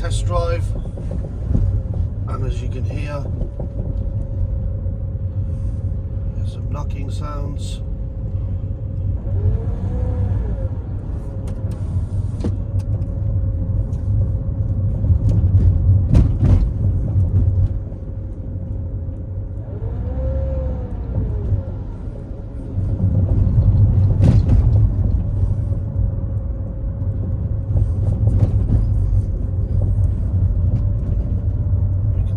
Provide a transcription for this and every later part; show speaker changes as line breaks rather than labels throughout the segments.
test drive, and as you can hear, there's some knocking sounds.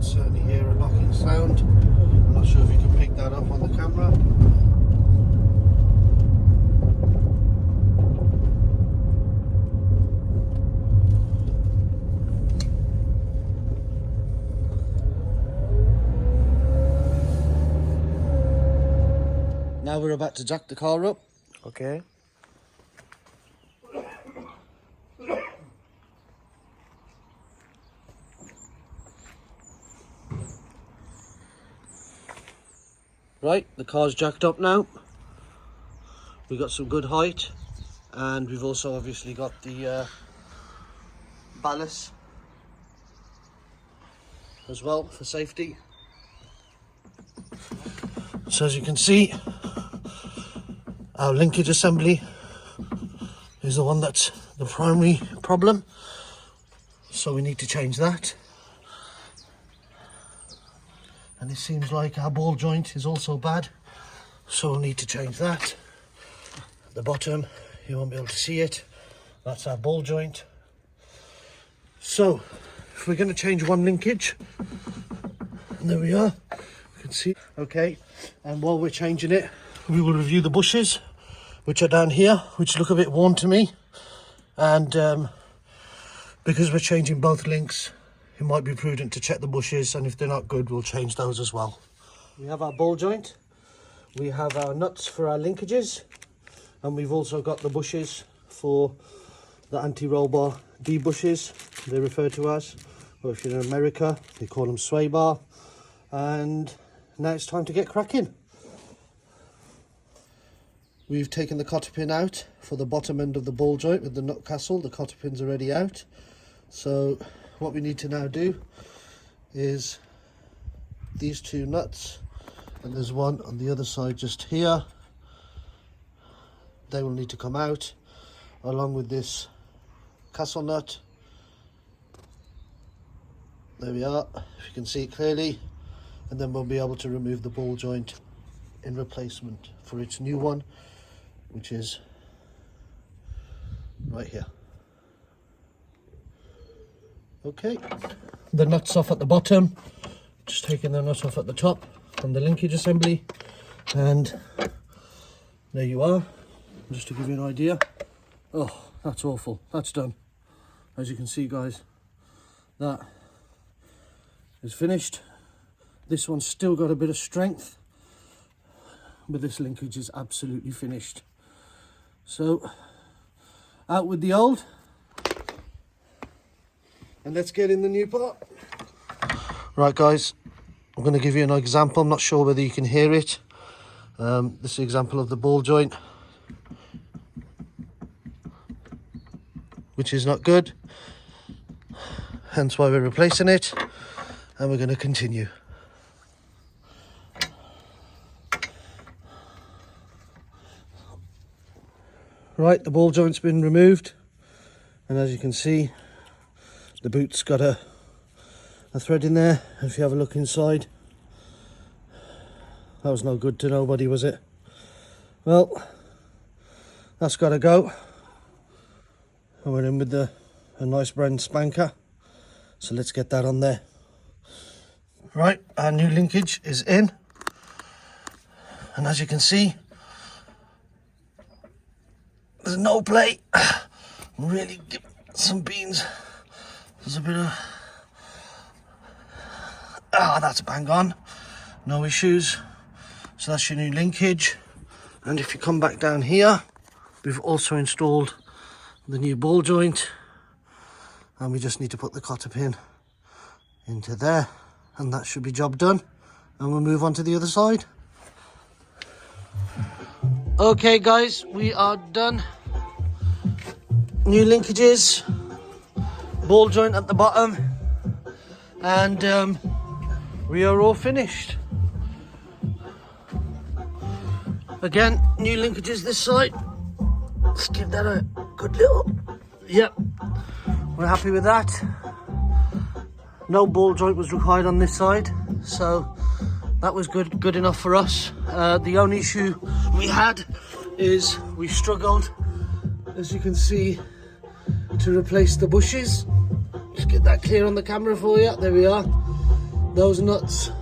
Certainly hear a knocking sound. I'm not sure if you can pick that up on the camera. Now we're about to jack the car up.
Okay.
Right, the car's jacked up now. We've got some good height, and we've also obviously got the ballast as well for safety. So as you can see, our linkage assembly is the one that's the primary problem, so we need to change that. And it seems like our ball joint is also bad, so we'll need to change that. At the bottom, you won't be able to see it. That's our ball joint. So, if we're going to change one linkage, there we are. You can see. Okay, and while we're changing it, we will review the bushes, which are down here, which look a bit worn to me. And because we're changing both links, it might be prudent to check the bushes, and if they're not good, we'll change those as well. We have our ball joint, we have our nuts for our linkages, and we've also got the bushes for the anti-roll bar D bushes, they're referred to as, or if you're in America, they call them sway bar. And now it's time to get cracking. We've taken the cotter pin out for the bottom end of the ball joint with the nut castle. The cotter pin's already out. So what we need to now do is these two nuts, and there's one on the other side just here. They will need to come out along with this castle nut. There we are, if you can see it clearly, and then we'll be able to remove the ball joint in replacement for its new one, which is right here. Okay, the nuts off at the bottom, just taking the nut off at the top from the linkage assembly, and there you are. Just to give you an idea. Oh, that's awful. That's done. As you can see, guys, that is finished. This one's still got a bit of strength, but this linkage is absolutely finished. So out with the old, and let's get in the new part. Right, guys, I'm going to give you an example. I'm not sure whether you can hear it. This is an example of the ball joint, which is not good, hence why we're replacing it, and we're going to continue. Right, the ball joint's been removed, and as you can see, the boot's got a thread in there. If you have a look inside, that was no good to nobody, was it? Well, that's got to go. And we're in with a nice brand spanker, so let's get that on there. Right, our new linkage is in, and as you can see, there's no play. Really give some beans. There's a bit of that's bang on, no issues. So that's your new linkage. And if you come back down here, we've also installed the new ball joint, and we just need to put the cotter pin into there, and that should be job done, and we'll move on to the other side. Okay guys, we are done. New linkages, ball joint at the bottom, and we are all finished. Again, new linkages this side. Let's give that a good little, yep, we're happy with that. No ball joint was required on this side, so that was good enough for us. The only issue we had is we struggled, as you can see, to replace the bushes. Just get that clear on the camera for you. There we are. Those nuts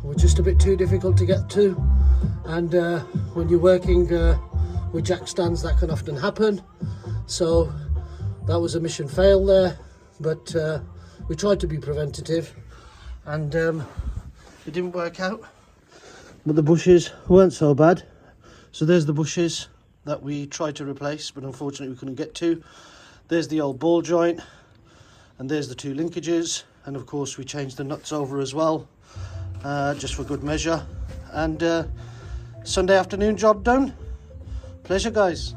were just a bit too difficult to get to, and when you're working with jack stands, that can often happen. So that was a mission fail there, but we tried to be preventative, and it didn't work out. But the bushes weren't so bad. So there's the bushes that we tried to replace, but unfortunately we couldn't get to. There's the old ball joint, and there's the 2 linkages, and of course we changed the nuts over as well, just for good measure. And Sunday afternoon job done. Pleasure, guys.